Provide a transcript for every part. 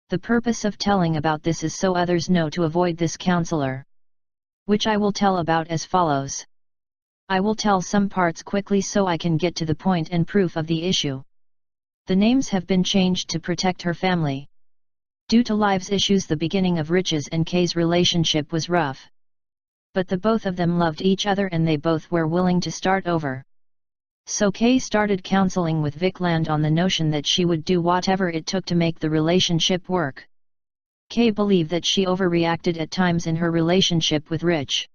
The purpose of telling about this is so others know to avoid this counselor, which I will tell about as follows. I will tell some parts quickly so I can get to the point and proof of the issue. The names have been changed to protect her family. Due to lives issues, the beginning of Rich's and Kay's relationship was rough. But the both of them loved each other and they both were willing to start over. So Kay started counseling with Vickland on the notion that she would do whatever it took to make the relationship work. Kay believed that she overreacted at times in her relationship with Rich.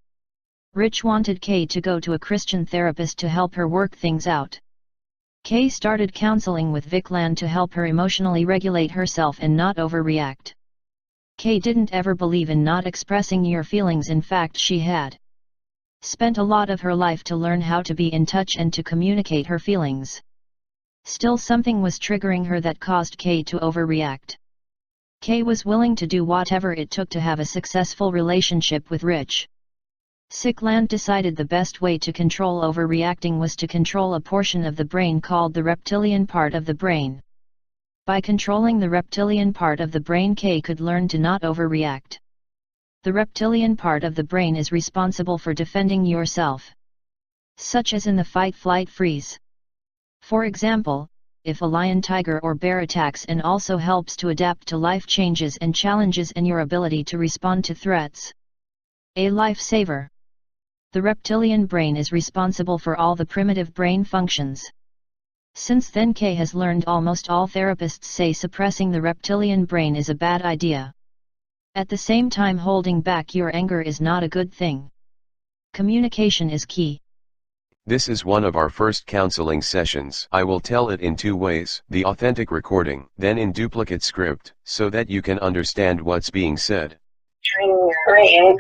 Rich wanted Kay to go to a Christian therapist to help her work things out. Kay started counseling with Vickland to help her emotionally regulate herself and not overreact. Kay didn't ever believe in not expressing your feelings. In fact, she had spent a lot of her life to learn how to be in touch and to communicate her feelings. Still, something was triggering her that caused Kay to overreact. Kay was willing to do whatever it took to have a successful relationship with Rich. Vickland decided the best way to control overreacting was to control a portion of the brain called the reptilian part of the brain. By controlling the reptilian part of the brain, Kay could learn to not overreact. The reptilian part of the brain is responsible for defending yourself, such as in the fight, flight, freeze. For example, if a lion, tiger or bear attacks, and also helps to adapt to life changes and challenges and your ability to respond to threats. A lifesaver. The reptilian brain is responsible for all the primitive brain functions. Since then, Kay has learned almost all therapists say suppressing the reptilian brain is a bad idea. At the same time, holding back your anger is not a good thing. Communication is key. This is one of our first counseling sessions. I will tell it in two ways: the authentic recording, then in duplicate script, so that you can understand what's being said. Training your brain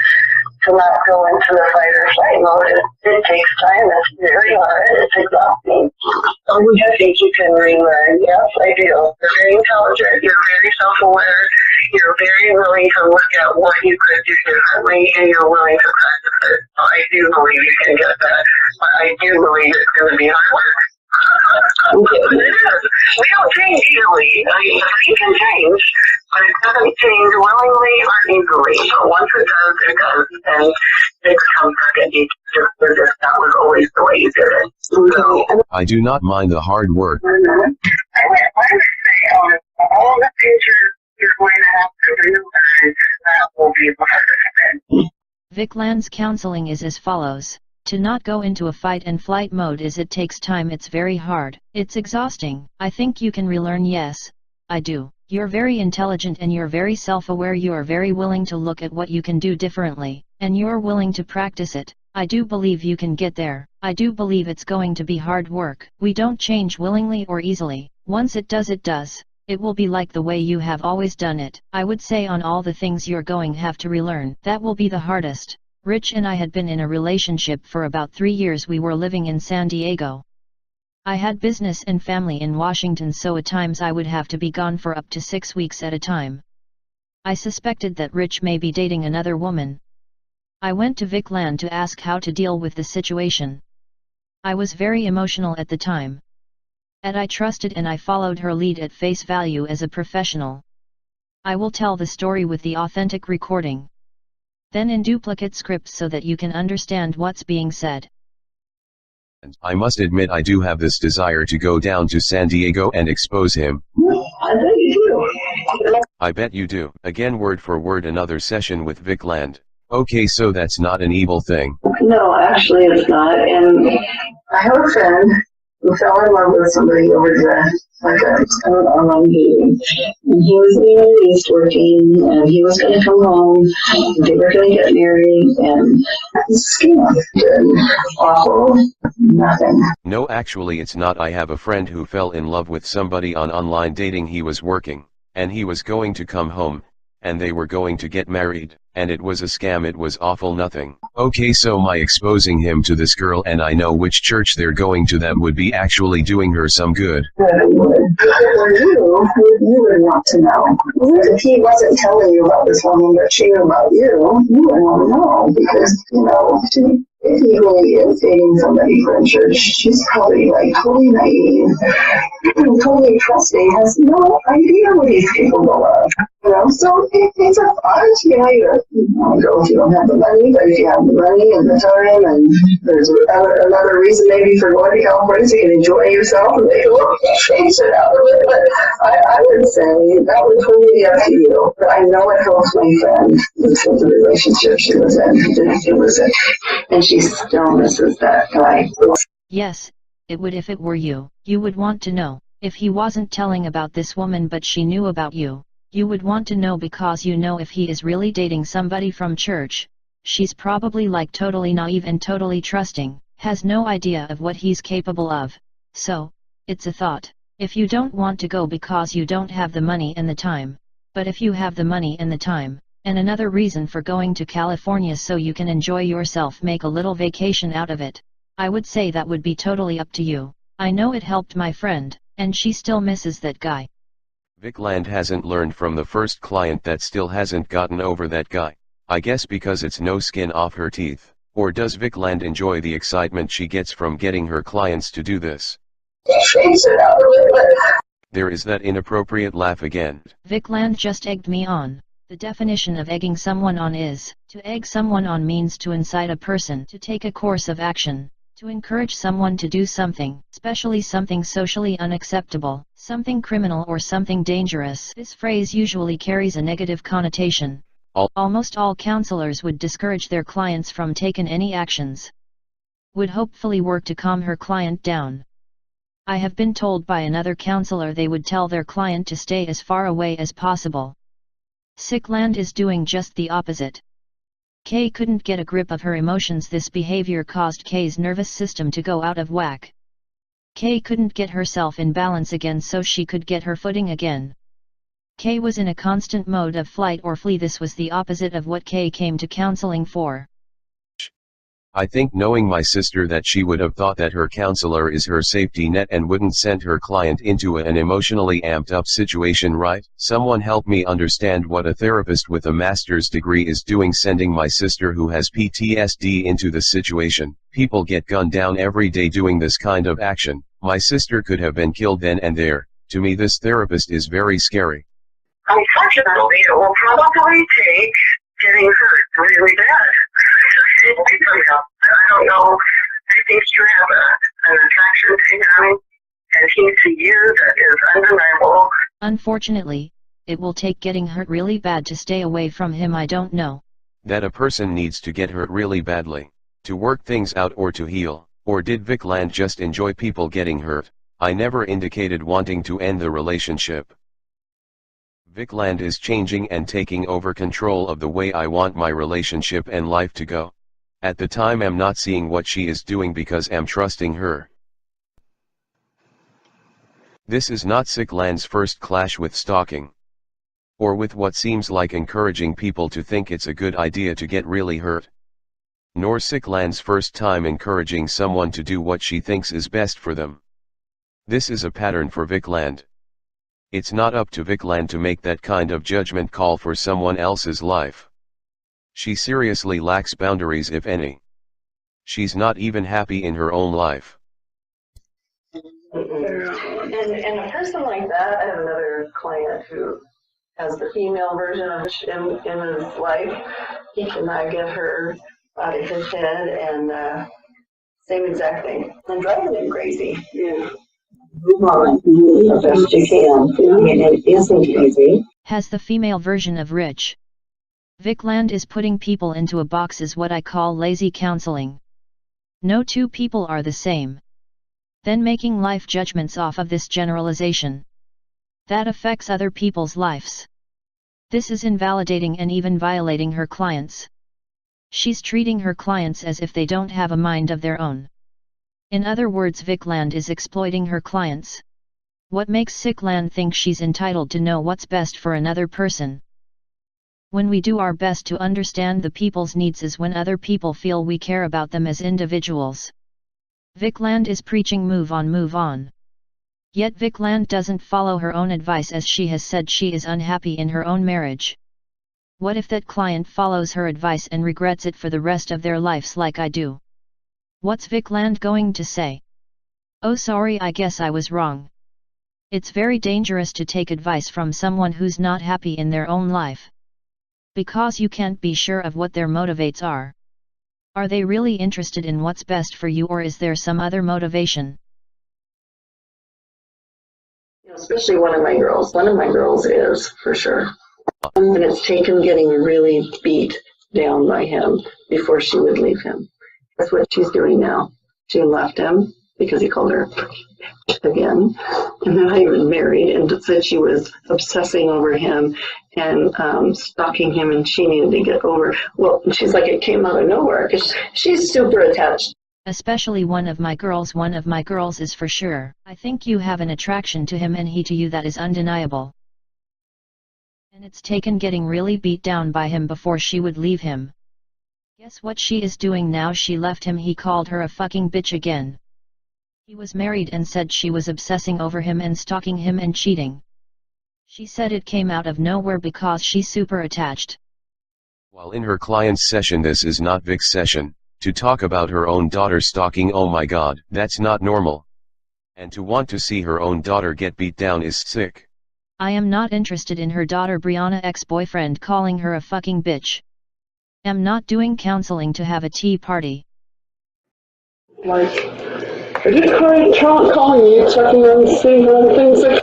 to not go into the fight or flight mode. It takes time. It's very hard. It's exhausting. I think you can relearn. Yes, I do. You're very intelligent. You're very self-aware. You're very willing to look at what you could do differently, and you're willing to practice it. So I do believe you can get that. But I do believe it's going to be hard work. We don't change easily. I mean, you can change, but it doesn't change willingly or easily. But once it does, it does. And it comes second nature. That was always the way you did it. So, I do not mind the hard work. I would say all the teachers you're going to have to realize that will be the hardest. Vickland's counseling is as follows. To not go into a fight and flight mode is it takes time, it's very hard, it's exhausting. I think you can relearn. Yes, I do. You're very intelligent and you're very self-aware. You are very willing to look at what you can do differently, and you're willing to practice it. I do believe you can get there. I do believe it's going to be hard work. We don't change willingly or easily. Once it does, it does. It will be like the way you have always done it. I would say on all the things you're going have to relearn. That will be the hardest. Rich and I had been in a relationship for about 3 years. We were living in San Diego. I had business and family in Washington, so at times I would have to be gone for up to 6 weeks at a time. I suspected that Rich may be dating another woman. I went to Vickland to ask how to deal with the situation. I was very emotional at the time. And I trusted and I followed her lead at face value as a professional. I will tell the story with the authentic recording. Then in duplicate script so that you can understand what's being said. I must admit I do have this desire to go down to San Diego and expose him. I bet you do. I bet you do. Again, word for word, another session with Vickland. Okay, so that's not an evil thing. No, actually it's not. And I have a friend who fell in love with somebody over the online dating. And he was in the East working, and he was going to come home, and they were going to get married, and scam. Awful. Nothing. No, actually it's not. I have a friend who fell in love with somebody on online dating. He was working, and he was going to come home, and they were going to get married, and it was a scam. It was awful. Nothing. Okay, so my exposing him to this girl, and I know which church they're going to, that would be actually doing her some good. You would want to know. If he wasn't telling you about this woman, but she knew about you, you would want to know, because, if he really is dating somebody from church, she's probably like totally naive, totally trusting, has no idea what he's capable of. So it's a fun, you want to go if you don't have the money, but if you have the money and the time, and there's another reason maybe for going to California, so you can enjoy yourself, and maybe we'll change it out a little bit. I would say that would totally be up to you. But I know it helps my friend with the relationship she was in. And she still misses that guy. Yes, it would if it were you. You would want to know. If he wasn't telling about this woman but she knew about you, you would want to know because you know if he is really dating somebody from church, she's probably like totally naive and totally trusting, has no idea of what he's capable of. So, it's a thought. If you don't want to go because you don't have the money and the time, but if you have the money and the time, and another reason for going to California so you can enjoy yourself, make a little vacation out of it, I would say that would be totally up to you. I know it helped my friend, and she still misses that guy. Vickland hasn't learned from the first client that still hasn't gotten over that guy. I guess because it's no skin off her teeth. Or does Vickland enjoy the excitement she gets from getting her clients to do this? There is that inappropriate laugh again. Vickland just egged me on. The definition of egging someone on is, to egg someone on means to incite a person to take a course of action, to encourage someone to do something, especially something socially unacceptable, something criminal or something dangerous. This phrase usually carries a negative connotation. Almost all counselors would discourage their clients from taking any actions. Would hopefully work to calm her client down. I have been told by another counselor they would tell their client to stay as far away as possible. Vickland is doing just the opposite. Kay couldn't get a grip of her emotions. This behavior caused Kay's nervous system to go out of whack. Kay couldn't get herself in balance again so she could get her footing again. Kay was in a constant mode of flight or flee. This was the opposite of what Kay came to counseling for. I think knowing my sister that she would have thought that her counselor is her safety net and wouldn't send her client into an emotionally amped up situation, right? Someone help me understand what a therapist with a master's degree is doing sending my sister who has PTSD into this situation. People get gunned down every day doing this kind of action. My sister could have been killed then and there. To me this therapist is very scary. Unfortunately, it will probably take getting hurt really bad. I don't know. I think you have an attraction to him, and he to you that is undeniable. Unfortunately, it will take getting hurt really bad to stay away from him. I don't know that a person needs to get hurt really badly to work things out or to heal. Or did Vickland just enjoy people getting hurt? I never indicated wanting to end the relationship. Vickland is changing and taking over control of the way I want my relationship and life to go. At the time I'm not seeing what she is doing because I'm trusting her. This is not Vickland's first clash with stalking. Or with what seems like encouraging people to think it's a good idea to get really hurt. Nor Vickland's first time encouraging someone to do what she thinks is best for them. This is a pattern for Vickland. It's not up to Vickland to make that kind of judgment call for someone else's life. She seriously lacks boundaries, if any. She's not even happy in her own life. And a person like that, I have another client who has the female version of in his life. He cannot get her out of his head, and same exact thing. And driving him crazy. Yeah. Move on, the best you can. I mean, it isn't easy. Has the female version of rich. Vickland is putting people into a box is what I call lazy counseling. No two people are the same. Then making life judgments off of this generalization. That affects other people's lives. This is invalidating and even violating her clients. She's treating her clients as if they don't have a mind of their own. In other words, Vickland is exploiting her clients. What makes Vickland think she's entitled to know what's best for another person? When we do our best to understand the people's needs is when other people feel we care about them as individuals. Vickland is preaching move on. Yet Vickland doesn't follow her own advice, as she has said she is unhappy in her own marriage. What if that client follows her advice and regrets it for the rest of their lives like I do? What's Vickland going to say? Oh, sorry, I guess I was wrong. It's very dangerous to take advice from someone who's not happy in their own life. Because you can't be sure of what their motivates are. Are they really interested in what's best for you, or is there some other motivation? Especially one of my girls. One of my girls is, for sure. And it's taken getting really beat down by him before she would leave him. That's what she's doing now. She left him because he called her again. And then I even married and said she was obsessing over him and stalking him, and she needed to get over. Well, she's like, it came out of nowhere because she's super attached. Especially one of my girls is for sure. I think you have an attraction to him and he to you that is undeniable. And it's taken getting really beat down by him before she would leave him. Guess what she is doing now? She left him. He called her a fucking bitch again. He was married and said she was obsessing over him and stalking him and cheating. She said it came out of nowhere because she's super attached. While in her client's session, this is not Vic's session, to talk about her own daughter stalking. Oh my god, that's not normal. And to want to see her own daughter get beat down is sick. I am not interested in her daughter Brianna ex-boyfriend calling her a fucking bitch. Am not doing counseling to have a tea party. Like, I just calling you, checking on, seeing on things like,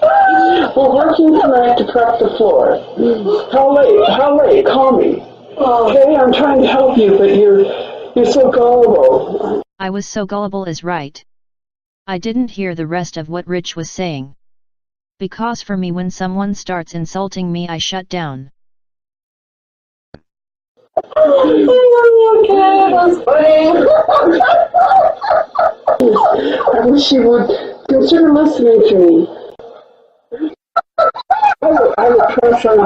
well, working tonight to prep the floor. How late? How late? Call me. Okay, I'm trying to help you, but you're so gullible. I was so gullible is right. I didn't hear the rest of what Rich was saying. Because for me, when someone starts insulting me, I shut down. Okay, that's funny. I wish you would consider listening to me. I would press on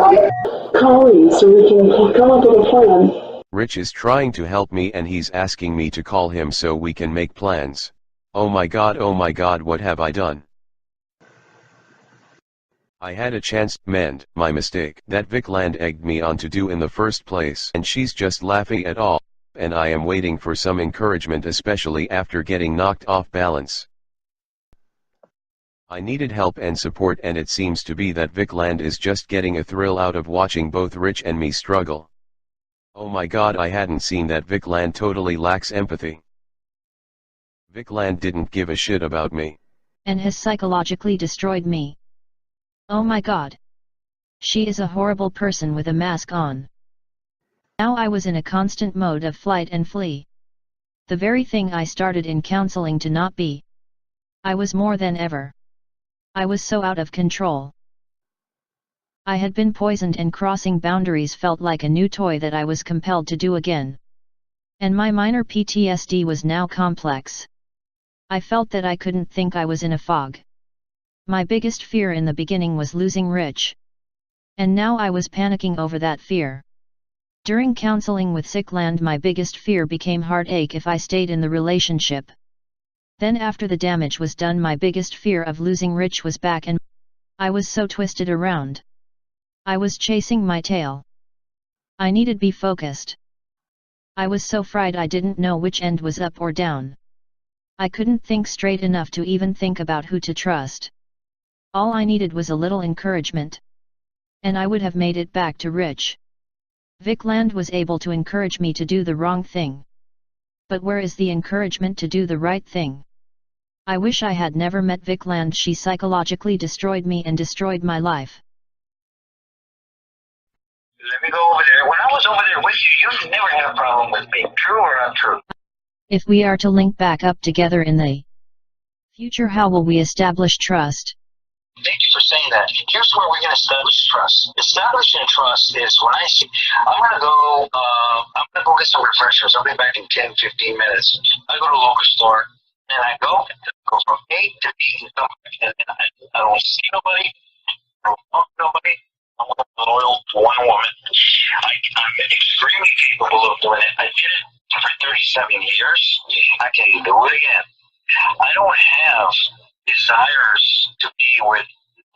calling so we can come up with a plan. Rich is trying to help me and he's asking me to call him so we can make plans. Oh my god, what have I done? I had a chance, mend my mistake that Vickland egged me on to do in the first place, and she's just laughing at all, and I am waiting for some encouragement, especially after getting knocked off balance. I needed help and support, and it seems to be that Vickland is just getting a thrill out of watching both Rich and me struggle. Oh my god, I hadn't seen that Vickland totally lacks empathy. Vickland didn't give a shit about me. And has psychologically destroyed me. Oh my god. She is a horrible person with a mask on. Now I was in a constant mode of flight and flee. The very thing I started in counseling to not be. I was more than ever. I was so out of control. I had been poisoned, and crossing boundaries felt like a new toy that I was compelled to do again. And my minor PTSD was now complex. I felt that I couldn't think. I was in a fog. My biggest fear in the beginning was losing Rich. And now I was panicking over that fear. During counseling with Vickland, my biggest fear became heartache if I stayed in the relationship. Then after the damage was done, my biggest fear of losing Rich was back, and I was so twisted around. I was chasing my tail. I needed be focused. I was so fried I didn't know which end was up or down. I couldn't think straight enough to even think about who to trust. All I needed was a little encouragement. And I would have made it back to Rich. Vickland was able to encourage me to do the wrong thing. But where is the encouragement to do the right thing? I wish I had never met Vickland. She psychologically destroyed me and destroyed my life. Let me go over there. When I was over there with you, you never had a problem with me. True or untrue? If we are to link back up together in the future, how will we establish trust? Thank you for saying that. Here's where we're going to establish trust. Establishing trust is when I see, I'm going to go get some refreshers. I'll be back in 10, 15 minutes. I go to a local store, and I go from A to B, and come back, and I don't see nobody, I don't talk to nobody. I'm loyal to one woman. I'm extremely capable of doing it. I did it for 37 years. I can do it again. I don't have desires to be with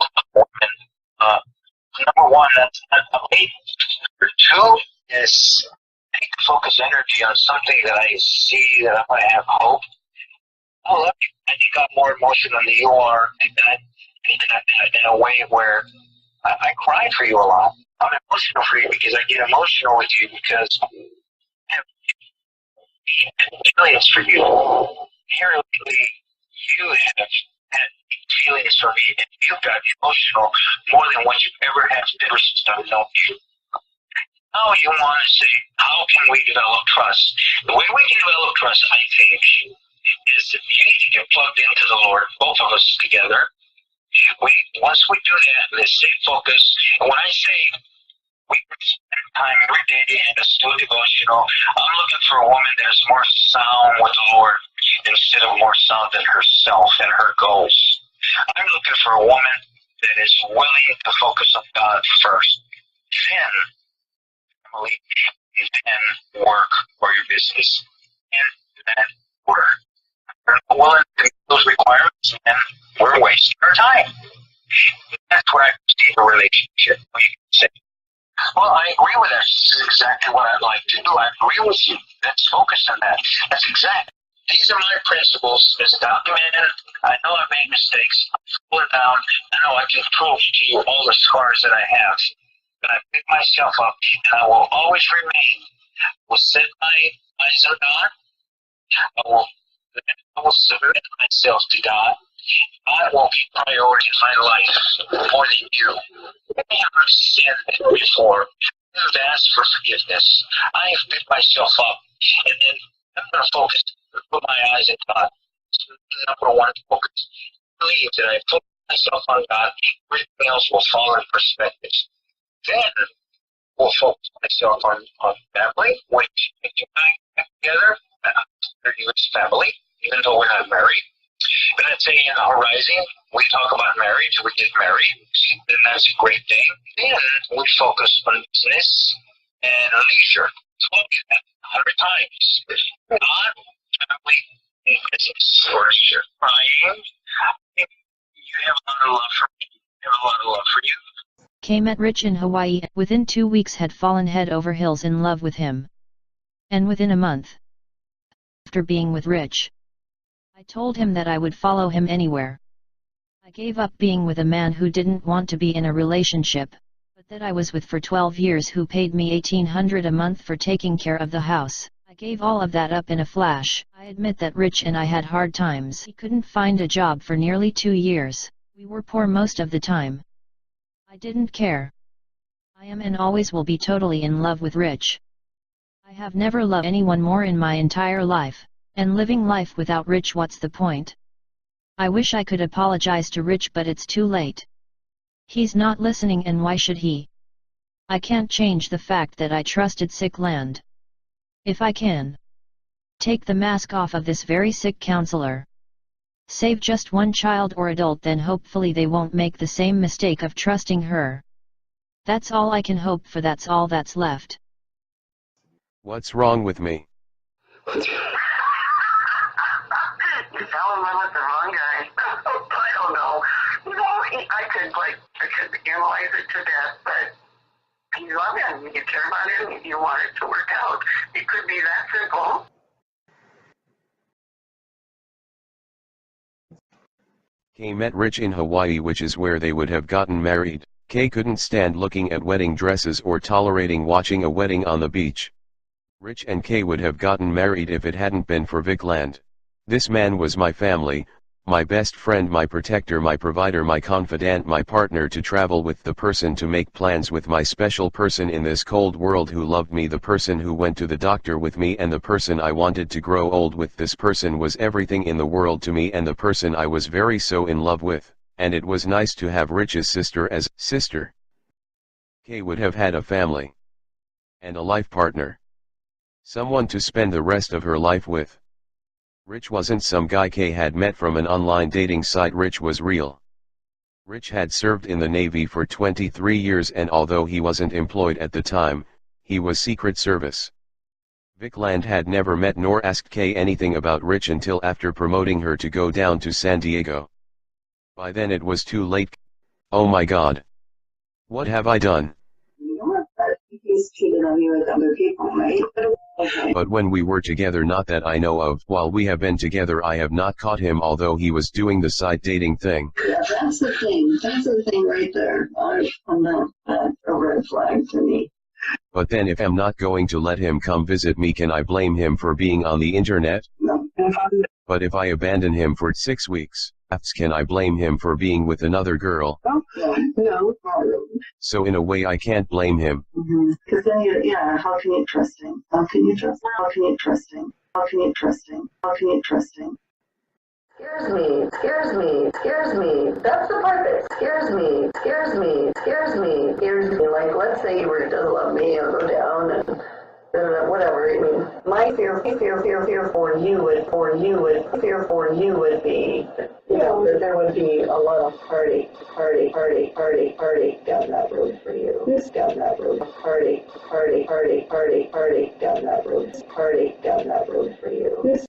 a woman. Number one, that's not a mate. Number two is I need to focus energy on something that I see that I'm going to have hope. I love you. I think I'm more emotional than you are. And in a way where I cry for you a lot. I'm emotional for you because I get emotional with you because I have feelings for you. Here lately, you have had feelings for me, and you've got emotional more than what you've ever had ever since I've known you. Now you want to say, how can we develop trust? The way we can develop trust, I think, is that you need to get plugged into the Lord, both of us together. Once we do that, let's stay focused. And when I say we spend time every day in a still devotional, I'm looking for a woman that is more sound with the Lord instead of more sound in herself and her goals. I'm looking for a woman that is willing to focus on God first. Then, family, then work or your business, and then work. If we're not willing to meet those requirements, then we're wasting our time. That's what I perceive a relationship. You can say, well, I agree with that. This is exactly what I'd like to do. I agree with you. Let's focus on that. That's exactly. These are my principles. It's documented. I know I've made mistakes. I'm falling down. I know I can prove to you all the scars that I have. But I pick myself up, and I will always remain. I will set my eyes on God. I will submit myself to God. God will be priority in my life more than you. I have sinned before. I have asked for forgiveness. I have picked myself up, and then I'm going to focus, put my eyes on God. Number one focus. Believe that I put myself on God, everything else will fall in perspective. Then we'll focus myself on family, which if you and I get together, I consider you as family, even though we're not married. But I'd say in Horizon, we talk about marriage, we get married, then that's a great thing. Then we focus on business and leisure. Told you that 100 times. God, family, and business or leisure. Ryan, you have a lot of love for me. You have a lot of love for you. Kay met Rich in Hawaii. Within 2 weeks had fallen head over heels in love with him. And within a month, after being with Rich, I told him that I would follow him anywhere. I gave up being with a man who didn't want to be in a relationship, but that I was with for 12 years who paid me $1,800 a month for taking care of the house. I gave all of that up in a flash. I admit that Rich and I had hard times. He couldn't find a job for nearly 2 years. We were poor most of the time. I didn't care. I am and always will be totally in love with Rich. I have never loved anyone more in my entire life, and living life without Rich, what's the point? I wish I could apologize to Rich, but it's too late. He's not listening, and why should he? I can't change the fact that I trusted Vickland. If I can take the mask off of this very sick counselor, save just one child or adult, then hopefully they won't make the same mistake of trusting her. That's all I can hope for, that's all that's left. What's wrong with me? You fell in love with the wrong guy. I don't know. You know, I could analyze it to death, but you love him, you care about him, you want it to work out. It could be that simple. Kay met Rich in Hawaii, which is where they would have gotten married. Kay couldn't stand looking at wedding dresses or tolerating watching a wedding on the beach. Rich and Kay would have gotten married if it hadn't been for Vickland. This man was my family, my best friend, my protector, my provider, my confidant, my partner to travel with, the person to make plans with, my special person in this cold world who loved me, the person who went to the doctor with me, and the person I wanted to grow old with. This person was everything in the world to me, and the person I was very so in love with, and it was nice to have Rich's sister as sister. Kay would have had a family and a life partner, someone to spend the rest of her life with. Rich wasn't some guy Kay had met from an online dating site. Rich was real. Rich had served in the Navy for 23 years, and although he wasn't employed at the time, he was Secret Service. Vickland had never met nor asked Kay anything about Rich until after promoting her to go down to San Diego. By then it was too late. Oh my God. What have I done? You know that he's cheated on you with other people, right? Okay. But when we were together, not that I know of, while we have been together, I have not caught him, although he was doing the side dating thing. Yeah, that's the thing. That's the thing right there. I'm not a red flag to me. But then if I'm not going to let him come visit me, can I blame him for being on the internet? No. But if I abandon him for 6 weeks, can I blame him for being with another girl? No. So in a way I can't blame him. Because then how can you trust him? How can you trust him? How can you trust him? How can you trust him? How can you trust him? Scares me. That's the part that scares me. Like, let's say you were doesn't love me, I'll go down and whatever. I mean, my fear for you would be, that there would be a lot of party down that road for you. Down that road, party down that road for you.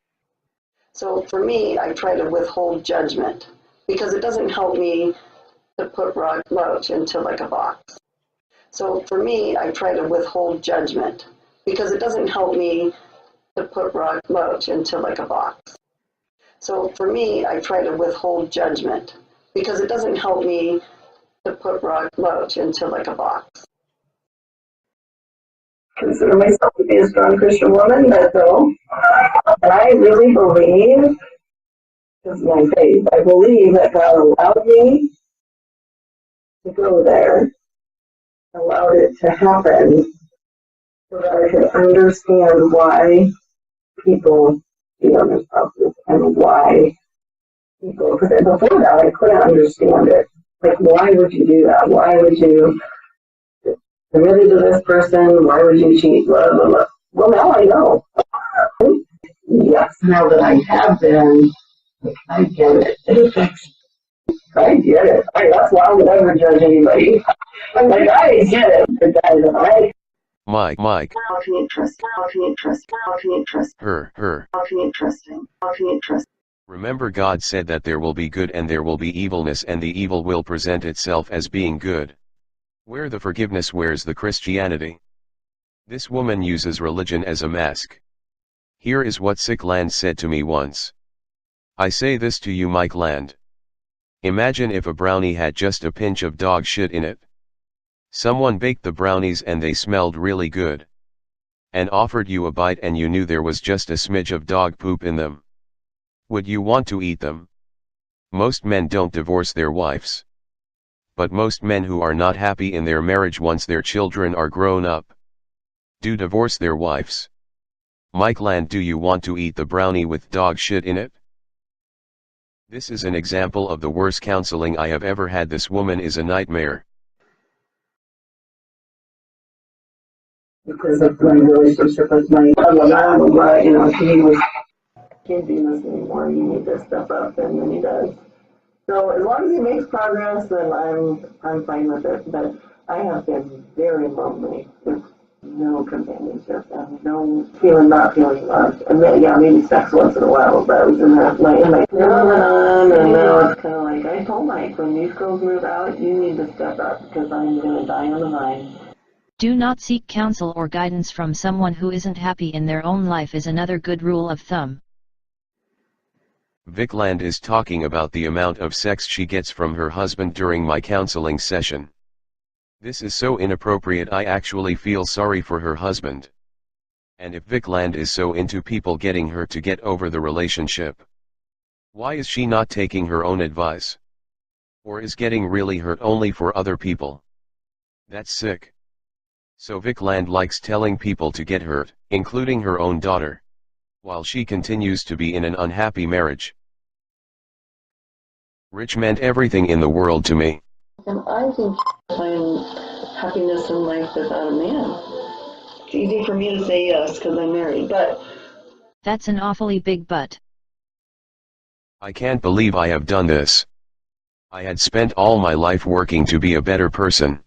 So for me, I try to withhold judgment because it doesn't help me to put love into like a box. So for me, I try to withhold judgment because it doesn't help me to put love into like a box. So for me, I try to withhold judgment because it doesn't help me to put love into like a box. Consider myself to be a strong Christian woman, but though, and I really believe, this is my faith, I believe that God allowed me to go there, allowed it to happen, so that I could understand why people cheat on their spouses and why people, because before that I couldn't understand it. Like, why would you do that? Why would you committed to this person? Why would you cheat? Blah, blah, blah. Well, now I know. Yes, now that I have been, I get it. I get it. That's why I would never judge anybody. Like, I get it. The guy that Mike. How can you trust? How can you trust? How can you trust? Her. How can you trust him? How can you trust? Remember, God said that there will be good and there will be evilness, and the evil will present itself as being good. Where the forgiveness, where's the Christianity? This woman uses religion as a mask. Here is what Vickland said to me once. I say this to you, Mike Land. Imagine if a brownie had just a pinch of dog shit in it. Someone baked the brownies and they smelled really good. And offered you a bite and you knew there was just a smidge of dog poop in them. Would you want to eat them? Most men don't divorce their wives. But most men who are not happy in their marriage once their children are grown up do divorce their wives. Mike Land, do you want to eat the brownie with dog shit in it? This is an example of the worst counseling I have ever had. This woman is a nightmare. because of my relationship with my mom, he was Can't do this anymore. You need to step up, and then he does. So as long as he makes progress, then I'm fine with it. But I have been very lonely with no companionship and no not feeling loved. And then, maybe sex once in a while, but I was in that and now it's kind of like I told Mike, when these girls move out, you need to step up because I'm going to die on the vine. Do not seek counsel or guidance from someone who isn't happy in their own life is another good rule of thumb. Vickland is talking about the amount of sex she gets from her husband during my counseling session. This is so inappropriate. I actually feel sorry for her husband. And if Vickland is so into people getting her to get over the relationship, why is she not taking her own advice? Or is getting really hurt only for other people? That's sick. So Vickland likes telling people to get hurt, including her own daughter, while she continues to be in an unhappy marriage. Rich meant everything in the world to me. And I think I find happiness in life without a man. It's easy for me to say yes because I'm married, but That's an awfully big but. I can't believe I have done this. I had spent all my life working to be a better person.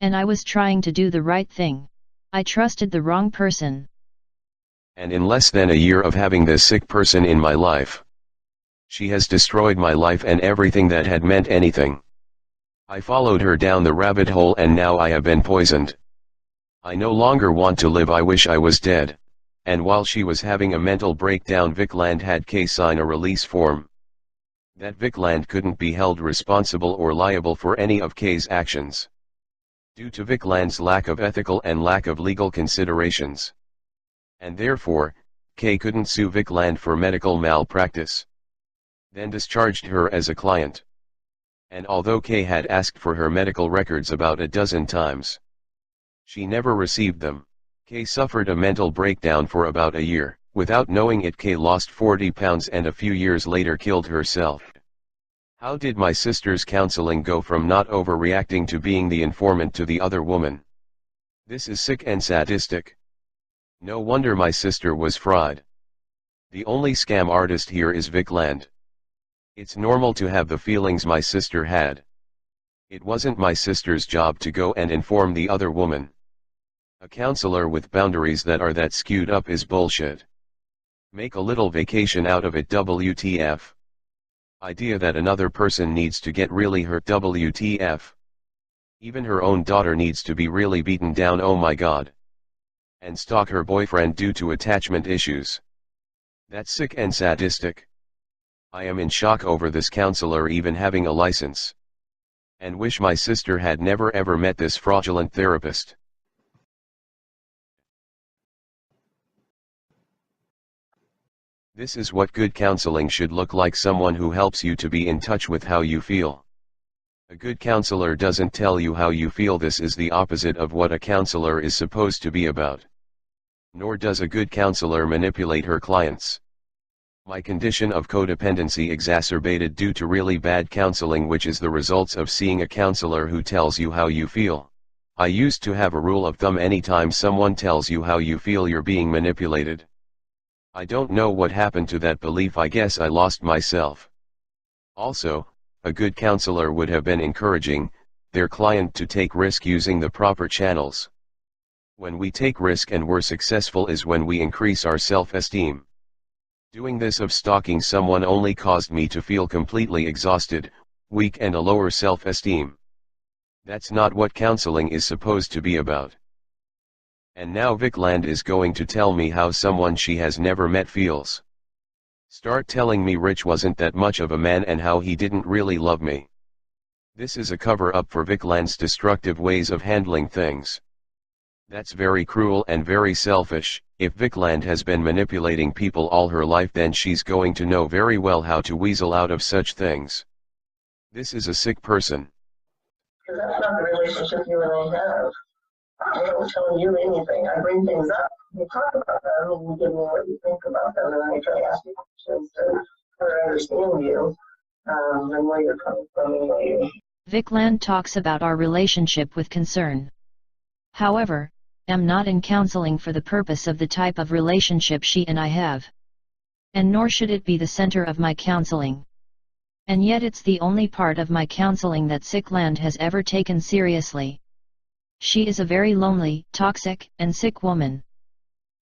And I was trying to do the right thing. I trusted the wrong person. And in less than a year of having this sick person in my life, she has destroyed my life and everything that had meant anything. I followed her down the rabbit hole and now I have been poisoned. I no longer want to live. I wish I was dead. and while she was having a mental breakdown, Vickland had Kay sign a release form. That Vickland couldn't be held responsible or liable for any of Kay's actions, due to Vickland's lack of ethical and lack of legal considerations. And therefore, Kay couldn't sue Vickland for medical malpractice. Then discharged her as a client. And although Kay had asked for her medical records about a dozen times, she never received them. Kay suffered a mental breakdown for about a year. Without knowing it, Kay lost 40 pounds and a few years later killed herself. How did my sister's counseling go from not overreacting to being the informant to the other woman? This is sick and sadistic. No wonder my sister was fried. The only scam artist here is Vickland. It's normal to have the feelings my sister had. It wasn't my sister's job to go and inform the other woman. A counselor with boundaries that are that skewed up is bullshit. Make a little vacation out of it, WTF. Idea that another person needs to get really hurt, WTF. Even her own daughter needs to be really beaten down, oh my god. And stalk her boyfriend due to attachment issues. That's sick and sadistic. I am in shock over this counselor even having a license. And wish my sister had never ever met this fraudulent therapist. This is what good counseling should look like: someone who helps you to be in touch with how you feel. A good counselor doesn't tell you how you feel. This is the opposite of what a counselor is supposed to be about. Nor does a good counselor manipulate her clients. My condition of codependency exacerbated due to really bad counseling, which is the results of seeing a counselor who tells you how you feel. I used to have a rule of thumb: anytime someone tells you how you feel, you're being manipulated. I don't know what happened to that belief. I guess I lost myself. Also, a good counselor would have been encouraging their client to take risk using the proper channels. When we take risk and we're successful is when we increase our self-esteem. Doing this of stalking someone only caused me to feel completely exhausted, weak, and a lower self-esteem. That's not what counseling is supposed to be about. And now Vickland is going to tell me how someone she has never met feels. Start telling me Rich wasn't that much of a man and how he didn't really love me. This is a cover-up for Vickland's destructive ways of handling things. That's very cruel and very selfish. If Vickland has been manipulating people all her life, then she's going to know very well how to weasel out of such things. This is a sick person. Because that's not the relationship you and I have. I don't tell you anything. I bring things up. We talk about them, and you give me what you think about them, and I try to ask you questions to better understand you, and where you're coming from and where you... Vickland talks about our relationship with concern. However, I'm not in counseling for the purpose of the type of relationship she and I have. And nor should it be the center of my counseling. And yet it's the only part of my counseling that Vickland has ever taken seriously. She is a very lonely, toxic, and sick woman,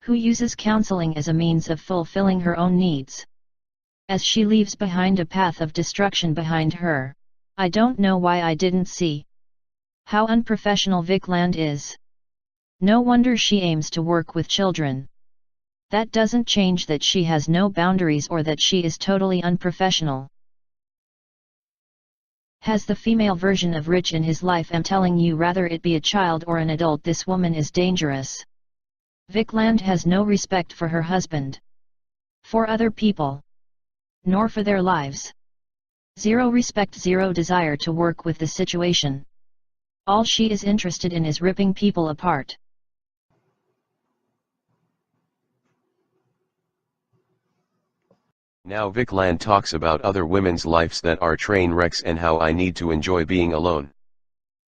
who uses counseling as a means of fulfilling her own needs. As she leaves behind a path of destruction behind her, I don't know why I didn't see how unprofessional Vickland is. No wonder she aims to work with children. That doesn't change that she has no boundaries or that she is totally unprofessional. Has the female version of Rich in his life. I'm telling you, rather it be a child or an adult, this woman is dangerous. Vickland has no respect for her husband, for other people, nor for their lives. Zero respect, zero desire to work with the situation. All she is interested in is ripping people apart. Now Vickland talks about other women's lives that are train wrecks and how I need to enjoy being alone.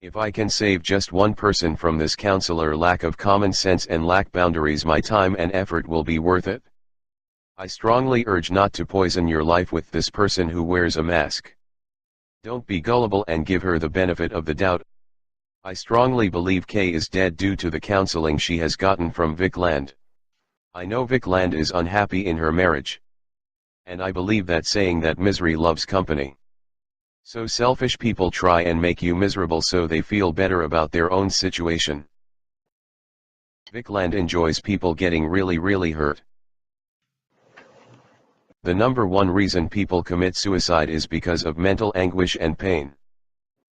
If I can save just one person from this counselor lack of common sense and lack boundaries, my time and effort will be worth it. I strongly urge not to poison your life with this person who wears a mask. Don't be gullible and give her the benefit of the doubt. I strongly believe Kay is dead due to the counseling she has gotten from Vickland. I know Vickland is unhappy in her marriage. And I believe that saying that misery loves company. So selfish people try and make you miserable so they feel better about their own situation. Vickland enjoys people getting really hurt. The number one reason people commit suicide is because of mental anguish and pain.